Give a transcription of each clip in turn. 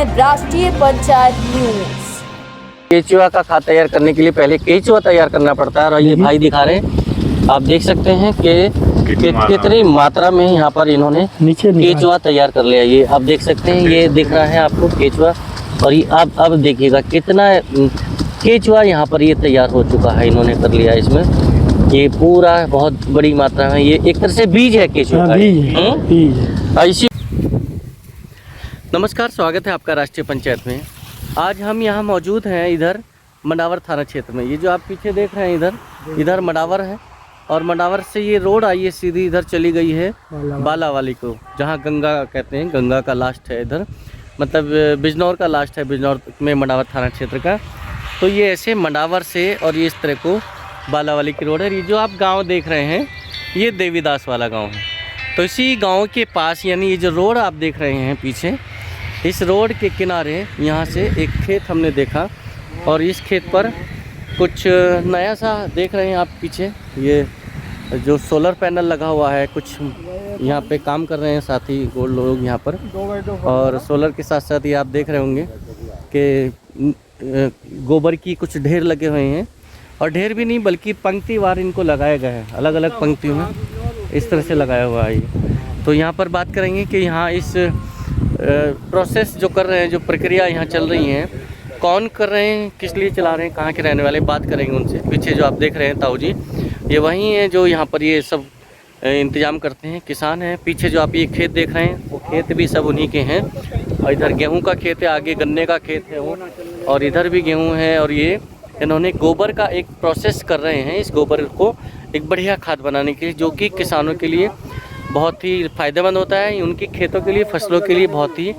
हैं राष्ट्रीय पंचायत न्यूज। केचुआ का खाद तैयार करने के लिए पहले केचुआ तैयार करना पड़ता है और ये भाई दिखा रहे हैं, आप देख सकते हैं कि कितनी मात्रा में यहाँ पर इन्होंने केचुआ तैयार कर लिया। ये आप देख सकते हैं, ये दिख रहा है आपको केचुआ। और ये अब देखिएगा कितना केचुआ यहाँ पर ये तैयार हो चुका है, इन्होंने कर लिया इसमें। ये पूरा बहुत बड़ी मात्रा में, ये एक तरह से बीज है केचुआ का। इसी नमस्कार, स्वागत है आपका राष्ट्रीय पंचायत में। आज हम यहाँ मौजूद हैं इधर मंडावर थाना क्षेत्र में। ये जो आप पीछे देख रहे हैं इधर मंडावर है और मंडावर से ये रोड आई है सीधी इधर चली गई है बालावाली को, जहाँ गंगा कहते हैं, गंगा का लास्ट है इधर, मतलब बिजनौर का लास्ट है, बिजनौर में मंडावर थाना क्षेत्र का। तो ये ऐसे मंडावर से और ये इस तरह को बालावाली की रोड है। ये जो आप गाँव देख रहे हैं ये देवीदास वाला गाँव है। तो इसी गाँव के पास, यानी ये जो रोड आप देख रहे हैं पीछे, इस रोड के किनारे यहाँ से एक खेत हमने देखा और इस खेत पर कुछ नया सा देख रहे हैं आप पीछे, ये जो सोलर पैनल लगा हुआ है, कुछ यहाँ पे काम कर रहे हैं साथी लोग यहाँ पर। और सोलर के साथ साथ ये आप देख रहे होंगे कि गोबर की कुछ ढेर लगे हुए हैं, और ढेर भी नहीं बल्कि पंक्तिवार इनको लगाया गया है, अलग अलग पंक्तियों में इस तरह से लगाया हुआ है ये। तो यहाँ पर बात करेंगे कि यहाँ इस प्रोसेस जो कर रहे हैं, जो प्रक्रिया यहाँ चल रही है, कौन कर रहे हैं, किस लिए चला रहे हैं, कहाँ के रहने वाले, बात करेंगे उनसे। पीछे जो आप देख रहे हैं ताऊ जी, ये वही हैं जो यहाँ पर ये सब इंतजाम करते हैं, किसान हैं। पीछे जो आप ये खेत देख रहे हैं वो खेत भी सब उन्हीं के हैं, और इधर गेहूं का खेत है, आगे गन्ने का खेत है वो, और इधर भी गेहूँ है। और ये इन्होंने गोबर का एक प्रोसेस कर रहे हैं, इस गोबर को एक बढ़िया खाद बनाने के लिए, जो कि किसानों के लिए बहुत ही फ़ायदेमंद होता है, उनकी खेतों के लिए, फसलों के लिए बहुत ही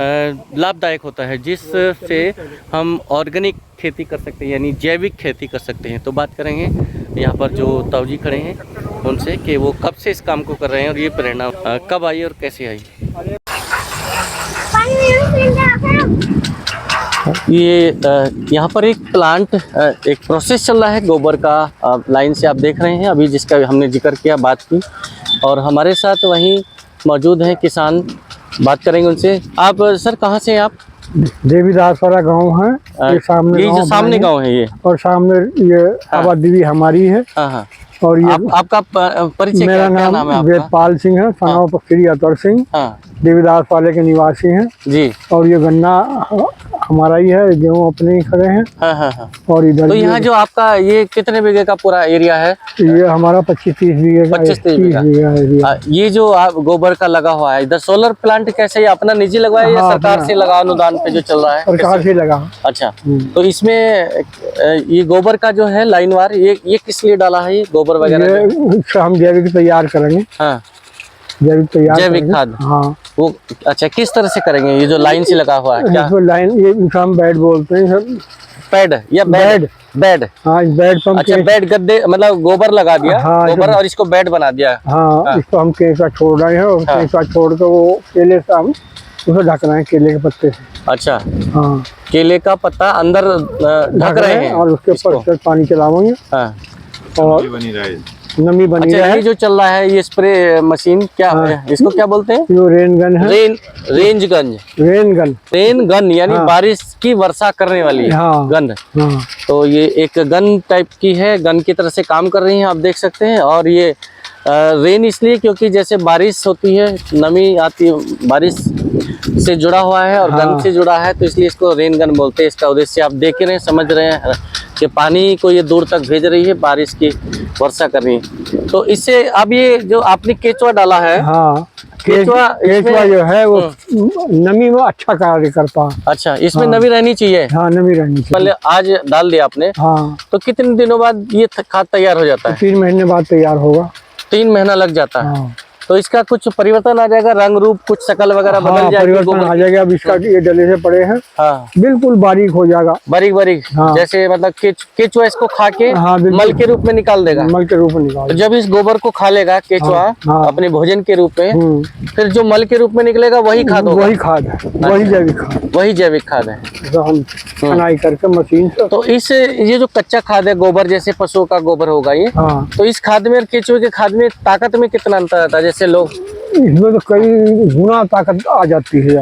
लाभदायक होता है, जिससे हम ऑर्गेनिक खेती कर सकते हैं, यानी जैविक खेती कर सकते हैं। तो बात करेंगे यहाँ पर जो ताऊ जी खड़े हैं उनसे कि वो कब से इस काम को कर रहे हैं और ये प्रेरणा कब आई और कैसे आई। ये यहाँ पर एक प्लांट, एक प्रोसेस चल रहा है गोबर का, लाइन से आप देख रहे हैं अभी, जिसका हमने जिक्र किया, बात की। और हमारे साथ वहीं मौजूद हैं किसान, बात करेंगे उनसे। आप सर कहाँ से हैं आप? देवीदास वाला गांव है, ये सामने, ये जो सामने गांव है ये, और सामने ये आबादी भी हमारी है। हाँ। और ये आपका परिचय मेरा क्या नाम है? वेदपाल सिंह है, सनाव श्री अतर सिंह, देवीदास वाले के निवासी हैं जी। और ये गन्ना हमारा ही है, गेहूँ अपने ही खड़े हैं। हाँ। और इधर तो यहाँ जो आपका ये कितने बीघे का पूरा एरिया है? ये हमारा 25-30 बीघे का, 25-30 बीघा। ये जो आप गोबर का लगा हुआ है इधर, सोलर प्लांट कैसे, अपना निजी लगवाया या सरकार से लगा, अनुदान पे जो चल रहा है? सरकार से लगा। अच्छा, तो इसमें ये गोबर का जो है लाइनवार, ये किस लिए डाला है, ये गोबर वगैरह? हम जैविक तैयार करेंगे। हाँ, जैविक खाद। हाँ, वो अच्छा, किस तरह से करेंगे? ये जो लाइन से लगा हुआ है क्या? लाइन, ये हम बेड बोलते हैं सर। बेड या बेड? हाँ, बेड पंप। अच्छा, बेड गद्दे, मतलब गोबर लगा दिया। हाँ, गोबर, और इसको बेड बना दिया। हाँ, इसको हम केला छोड़ रहे हैं, और केला छोड़ कर वो केले से हम उसे ढक रहे हैं, केले के पत्ते से। अच्छा, हाँ, केले का पत्ता अंदर ढक रहे हैं, और उसके ऊपर पानी चलाएंगे। हाँ, और नमी बनी है। ये जो चल रहा है ये स्प्रे मशीन, क्या है इसको, क्या बोलते हैं? ये रेन गन है। रेन गन यानी बारिश की वर्षा करने वाली गन। तो ये एक गन टाइप की है, गन की तरह से काम कर रही है, आप देख सकते हैं। और ये रेन इसलिए क्योंकि जैसे बारिश होती है, नमी आती है, बारिश से जुड़ा हुआ है और गन से जुड़ा है, तो इसलिए इसको रेन गन बोलते हैं। इसका उद्देश्य आप देख रहे हैं, समझ रहे हैं कि पानी को ये दूर तक भेज रही है, बारिश की वर्षा कर रही है। तो इससे अब ये जो आपने केचुआ डाला है, केचुआ जो है वो नमी में अच्छा कार्य करता है। अच्छा, इसमें नमी रहनी चाहिए। हाँ, नमी रहनी चाहिए। पहले आज डाल दिया आपने। हाँ, तो कितने दिनों बाद ये खाद तैयार हो जाता है? 3 महीने बाद तैयार होगा। 3 महीना लग जाता है। हाँ। तो इसका कुछ परिवर्तन आ जाएगा, रंग रूप, कुछ शकल वगैरह बदल जाएगी? परिवर्तन आ जाएगा। अब इसका ये डले से पड़े हैं, बिल्कुल बारीक हो जाएगा, बारीक। जैसे मतलब केचुआ इसको खा के मल के रूप में निकाल देगा। मल के रूप में निकाल, जब इस गोबर को खा लेगा केचुआ अपने भोजन के रूप में, फिर जो मल के रूप में निकलेगा वही खाद होगा। वही खाद है, वही जैविक खाद है, हम बनाई करके मशीन से। तो इस ये जो कच्चा खाद है, गोबर जैसे पशुओं का गोबर होगा ये, तो इस खाद में और केचुए के खाद में ताकत में कितना अंतर आता है? जैसे लोग इसमें तो कई गुना ताकत आ जाती है।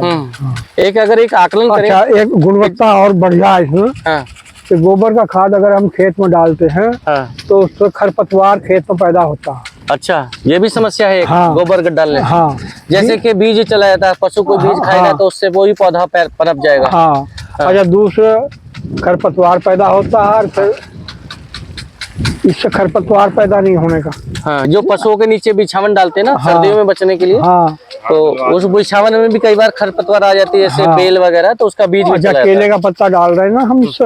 एक अगर एक आकलन करें, अच्छा, एक गुणवत्ता और बढ़िया है इसमें। हाँ। कि गोबर का खाद अगर हम खेत में डालते हैं तो उससे खरपतवार खेत में पैदा होता है। अच्छा, ये भी समस्या है गोबर डालने। हाँ, जैसे कि बीज चला जाता है, पशु को बीज खाएगा तो उससे वो ही पौधा पनप जाएगा। हाँ। अच्छा, दूसरे खरपतवार पैदा होता है, फिर इससे खरपतवार पैदा नहीं होने का। हाँ, जो पशुओं के नीचे बिछावन डालते हैं ना, सर्दियों में बचने के लिए। हाँ। तो उस बिछावन में भी कई बार खरपतवार आ जाती है, जैसे बेल वगैरह, तो उसका बीज भी चला केले का पत्ता डाल रहे हैं ना हम इससे।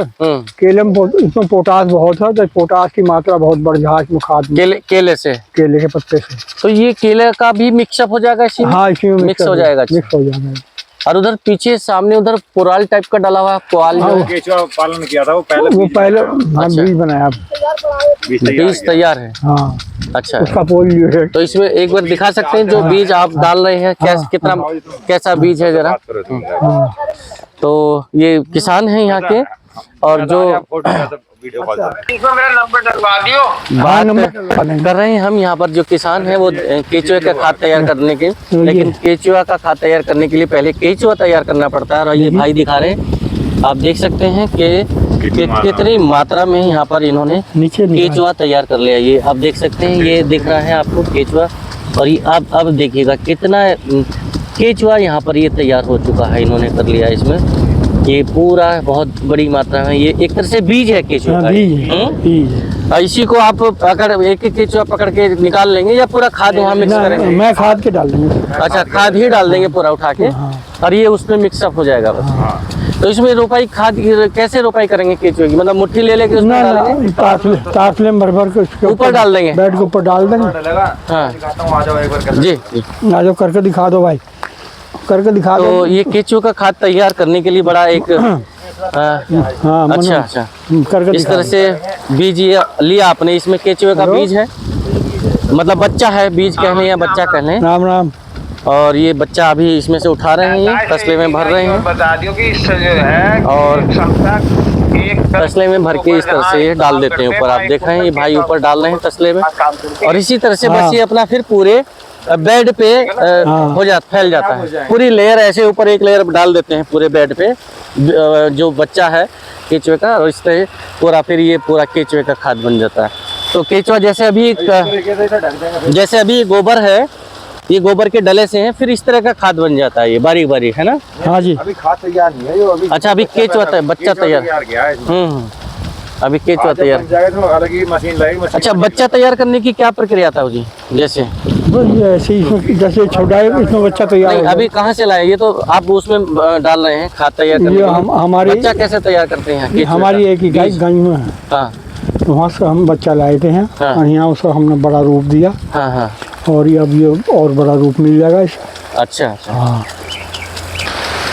केले में इसमें पोटास बहुत है, तो पोटास की मात्रा बहुत बढ़िया है इसमें खाद में। केले के पत्ते से। तो ये केले का भी मिक्सअप हो जाएगा इसी में? हाँ, इसी में मिक्स हो जाएगा। मिक्स हो जाएगा। और उधर पीछे सामने उधर पुराल टाइप का डाला हुआ पुआल, केचुआ पालन किया था वो पहले बीज बनाया, बीज तैयार है। हाँ। अच्छा, उसका पोल है। तो इसमें एक बार दिखा सकते हैं जो बीज आप डाल रहे हैं, कैसा बीज है जरा? तो ये किसान हैं यहाँ के, और जो मेरा नंबर डलवा दियो। बात कर रहे हैं हम यहाँ पर जो किसान है वो केचुए का खाद तैयार करने के, लेकिन केचुआ का खाद तैयार करने के लिए पहले केचुआ तैयार करना पड़ता है। और ये भाई दिखा रहे हैं, आप देख सकते हैं कि कितनी मात्रा में यहाँ पर इन्होंने केचुआ तैयार कर लिया। ये आप देख सकते हैं, ये दिख रहा है आपको केचुआ। और ये अब देखिएगा कितना केचुआ यहाँ पर ये तैयार हो चुका है, इन्होंने कर लिया इसमें। ये पूरा बहुत बड़ी मात्रा में, ये एक तरह से बीज है केचुआ का। बीज। इसी को आप अगर एक एक केचुआ पकड़ के निकाल लेंगे या पूरा खाद वहाँ मिक्स करेंगे? मैं खाद के डाल देंगे। अच्छा, खाद ही डाल देंगे पूरा उठा के, और ये उसमें मिक्सअप हो जाएगा बस। तो इसमें रोपाई खाद कैसे रोपाई करेंगे केचुए की? मतलब मुट्ठी ले लेके उसमें डालेंगे, तासले में भर के उसके ऊपर डाल देंगे, बेड के ऊपर डाल देंगे। हाँ जी, आ जाओ, करके दिखा दो भाई, करके दिखा दो। तो ये केचुआ का खाद तैयार करने के लिए बड़ा एक अच्छा करके इस तरह से बीज लिया आपने, इसमें केचुए का बीज है, मतलब बच्चा है, बीज कह लें या बच्चा कह लें। राम राम। और ये बच्चा अभी इसमें से उठा रहे हैं, तसले में भर रहे हैं, बता दियो कि इससे जो है और तसले में भर के इस तरह से डाल देते हैं ऊपर। आप देख रहे हैं ये भाई ऊपर डाल रहे हैं तसले में, और इसी तरह से बस ये अपना फिर पूरे बेड पे फैल जाता है। पूरी लेयर ऐसे ऊपर एक लेयर डाल देते हैं पूरे बेड पे जो बच्चा है केचुए का, और इस तरह पूरा फिर ये पूरा केचुए का खाद बन जाता है। तो केचुआ जैसे अभी गोबर है, ये गोबर के डले से है, फिर इस तरह का खाद बन जाता है, ये बारीक बारीक है ना? हाँ जी। अभी खाद तैयार नहीं है ये अभी। अच्छा, अभी केचुआ बच्चा तैयार। अभी केचुआ तैयार। अच्छा, बच्चा तैयार करने की क्या प्रक्रिया था जी? जैसे जैसे छोटा है इसमें बच्चा तैयार। अभी कहाँ से लाए? ये तो आप उसमें डाल रहे हैं खाद तैयार करने। हमारे बच्चा कैसे तैयार करते हैं? हमारी एक ही गाय में है। हाँ, वहाँ से हम बच्चा लाए थे हैं। हाँ। और यहाँ उसको हमने बड़ा रूप दिया। हाँ हाँ। और ये अब ये और बड़ा रूप मिल जाएगा इसका। अच्छा। हाँ।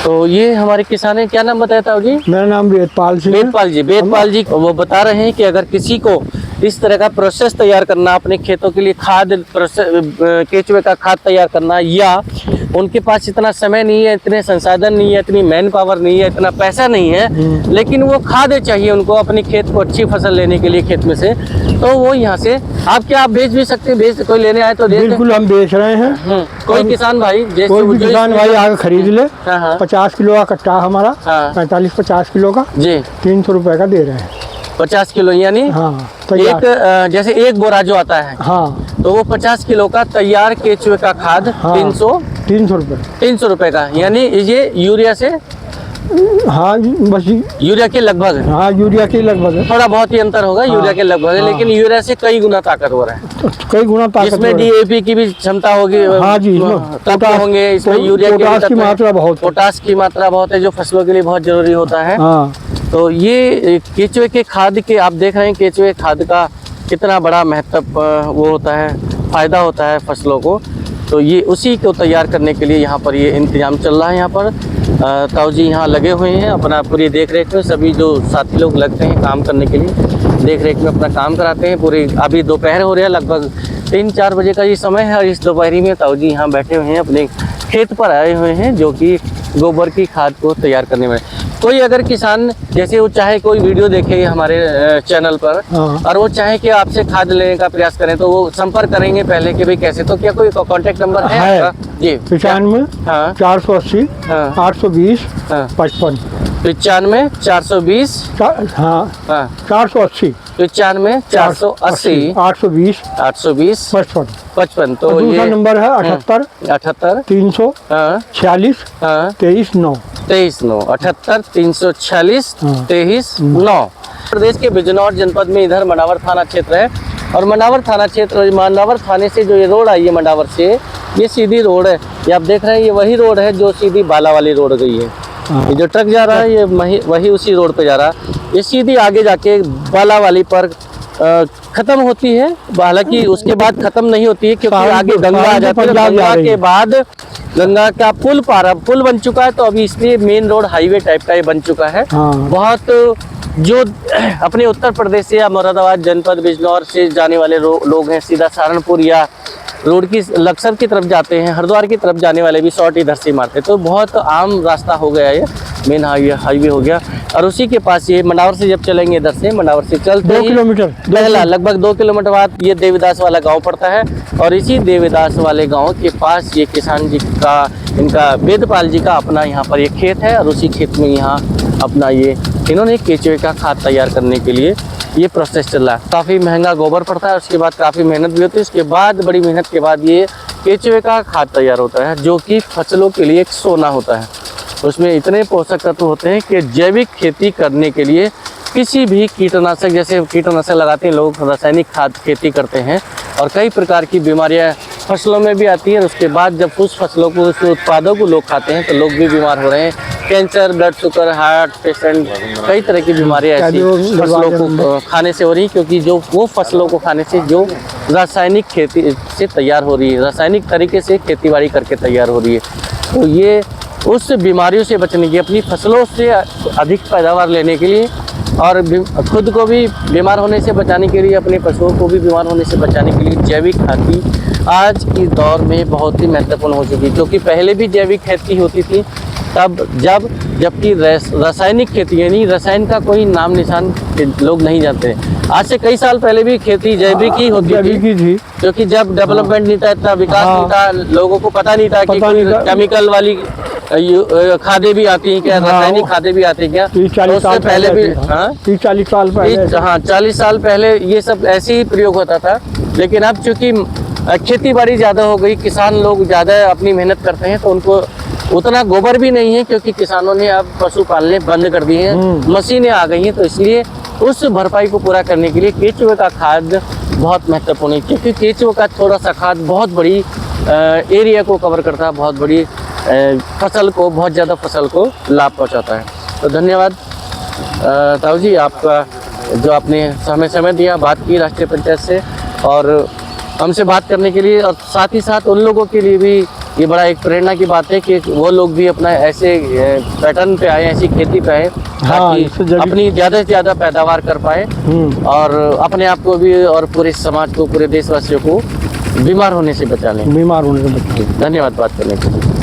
तो ये हमारे किसान है, क्या नाम बताया था जी? मेरा नाम वेदपाल जी। वेदपाल जी वो बता रहे हैं कि अगर किसी को इस तरह का प्रोसेस तैयार करना, अपने खेतों के लिए खाद केचुए का खाद तैयार करना, या उनके पास इतना समय नहीं है, इतने संसाधन नहीं है, इतनी मैन पावर नहीं है, इतना पैसा नहीं है, लेकिन वो खाद चाहिए उनको अपने खेत को अच्छी फसल लेने के लिए खेत में से, तो वो यहाँ से आप बेच भी सकते हैं। कोई लेने आए तो बिल्कुल हम बेच रहे हैं। कोई किसान भाई आगे खरीद ले। 50 किलो का कट्टा हमारा, 45-50 किलो का जी, 300 रुपए का दे रहे हैं। 50 किलो यानी? हाँ। तो एक जैसे एक बोरा जो आता है, हाँ, तो वो 50 किलो का तैयार केचुए का खाद 300 रुपए का, यानी ये यूरिया से? हाँ, बस यूरिया के लगभग है। हाँ, यूरिया के लगभग है। थोड़ा बहुत ही अंतर होगा। हाँ, यूरिया के लगभग है। हाँ, लेकिन यूरिया से कई गुना ताकतवर है। कई गुना ताकतवर। इसमें डीएपी की भी क्षमता होगी। हाँ जी, तत्व होंगे इसमें। यूरिया की मात्रा बहुत, पोटास की मात्रा बहुत है, जो फसलों के लिए बहुत जरूरी होता है। हाँ। तो ये केचुए के खाद के आप देख रहे हैं, केचुए खाद का कितना बड़ा महत्व वो होता है, फायदा होता है फसलों को। तो ये उसी को तैयार करने के लिए यहाँ पर ये इंतजाम चल रहा है। यहाँ पर ताऊ जी यहाँ लगे हुए हैं, अपना पूरी देख रेख में। सभी जो साथी लोग लगते हैं काम करने के लिए, देख रेख में अपना काम कराते हैं पूरी। अभी दोपहर हो रहा है, लगभग 3-4 बजे का ये समय है, और इस दोपहरी में ताऊ जी यहाँ बैठे हुए हैं, अपने खेत पर आए हुए हैं, जो कि गोबर की खाद को तैयार करने में। कोई अगर किसान जैसे वो चाहे कोई वीडियो देखे हमारे चैनल पर और वो चाहे कि आपसे खाद लेने का प्रयास करें तो वो संपर्क करेंगे पहले कि भाई कैसे, तो क्या कोई कांटेक्ट नंबर है आपका? जी 95 हाँ 480 हाँ 820 हाँ 55 95 420 हाँ हाँ 480 95 480 820 820 55 55। तो दूसरा ये नंबर है 78 78 300 हाँ 46 हाँ 23 9। 23 9 78 346 हाँ। 23 9। प्रदेश के बिजनौर जनपद में इधर मंडावर थाना क्षेत्र है और मंडावर थाना क्षेत्र, मंडावर थाने से जो ये रोड आई है मंडावर से, ये सीधी रोड है। ये आप देख रहे हैं, ये वही रोड है जो सीधी बाला वाली रोड गई है। ये जो ट्रक जा रहा है ये वही उसी रोड पे जा रहा है। ये सीधी आगे जाके बाला वाली पर खत्म होती है, हालांकि उसके बाद खत्म नहीं होती है क्योंकि आगे गंगा आ जाती है। गंगा के बाद गंगा का पुल बन चुका है, तो अभी इसलिए मेन रोड हाईवे टाइप का ये बन चुका है। बहुत जो अपने उत्तर प्रदेश से या मुरादाबाद जनपद बिजनौर से जाने वाले लोग हैं, सीधा सहारनपुर या रोड की लक्सर की तरफ जाते हैं, हरिद्वार की तरफ जाने वाले भी शॉर्ट इधर से मारते, तो बहुत आम रास्ता हो गया ये, मेन हाईवे हो गया। और उसी के पास ये मंडावर से जब चलेंगे इधर से, मंडावर से चलते 2 किलोमीटर पहला लगभग 2 किलोमीटर बाद ये देवीदास वाला गांव पड़ता है और इसी देवीदास वाले गांव के पास ये किसान जी का, इनका वेदपाल जी का अपना यहाँ पर ये खेत है और उसी खेत में यहाँ अपना ये इन्होंने केचुए का खाद तैयार करने के लिए ये प्रोसेस चल रहा है। काफ़ी महंगा गोबर पड़ता है, उसके बाद काफ़ी मेहनत भी होती है, उसके बाद बड़ी मेहनत के बाद ये केचुए का खाद तैयार होता है जो कि फसलों के लिए एक सोना होता है। उसमें इतने पोषक तत्व होते हैं कि जैविक खेती करने के लिए किसी भी कीटनाशक, जैसे कीटनाशक लगाते हैं लोग, रासायनिक खाद खेती करते हैं और कई प्रकार की बीमारियां फसलों में भी आती हैं। उसके बाद जब उस फसलों को, उस उत्पादों को लोग खाते हैं तो लोग भी बीमार हो रहे हैं। Cancer, blood sugar, heart patient, कई तरह की बीमारियां ऐसी फसलों को खाने से हो रही, क्योंकि जो वो फसलों को खाने से जो रासायनिक खेती से तैयार हो रही है, रासायनिक तरीके से खेतीबाड़ी करके तैयार हो रही है, तो ये उस बीमारियों से बचने की, अपनी फसलों से अधिक पैदावार लेने के लिए और खुद को भी बीमार होने से बचाने के लिए, अपने पशुओं को भी बीमार होने से बचाने के लिए जैविक खेती आज के दौर में बहुत ही महत्वपूर्ण हो चुकी है। क्योंकि पहले भी जैविक खेती होती थी तब जबकि रासायनिक खेती, यानी रसायन का कोई नाम निशान लोग नहीं जानते। आज से कई साल पहले भी खेती जैविक ही होती थी, क्योंकि जब डेवलपमेंट नहीं था, इतना विकास नहीं था, लोगों को पता नहीं था कि केमिकल वाली खादें भी आती हैं क्या, रासायनिक खादें भी आती हैं क्या। तो उससे पहले भी 40 साल पहले, हाँ 40 साल पहले ये सब ऐसे ही प्रयोग होता था। लेकिन अब चूंकि खेती बाड़ी ज़्यादा हो गई, किसान लोग ज़्यादा अपनी मेहनत करते हैं, तो उनको उतना गोबर भी नहीं है, क्योंकि किसानों ने अब पशु पालने बंद कर दिए हैं, मशीनें आ गई हैं। तो इसलिए उस भरपाई को पूरा करने के लिए केचुए का खाद बहुत महत्वपूर्ण है, क्योंकि केचुए का थोड़ा सा खाद बहुत बड़ी एरिया को कवर करता है, बहुत बड़ी फसल को, बहुत ज़्यादा फसल को लाभ पहुंचाता है। तो धन्यवाद ताऊ जी, आपका जो आपने समय दिया, बात की राष्ट्रीय पंचायत से और हमसे बात करने के लिए, और साथ ही साथ उन लोगों के लिए भी ये बड़ा एक प्रेरणा की बात है कि वो लोग भी अपना ऐसे पैटर्न पे आए, ऐसी खेती पे आए ताकि अपनी ज़्यादा से ज़्यादा पैदावार कर पाए और अपने आप को भी और पूरे समाज को, पूरे देशवासियों को बीमार होने से बचा लें। बीमार होने से बचा लें। धन्यवाद बात करने के लिए।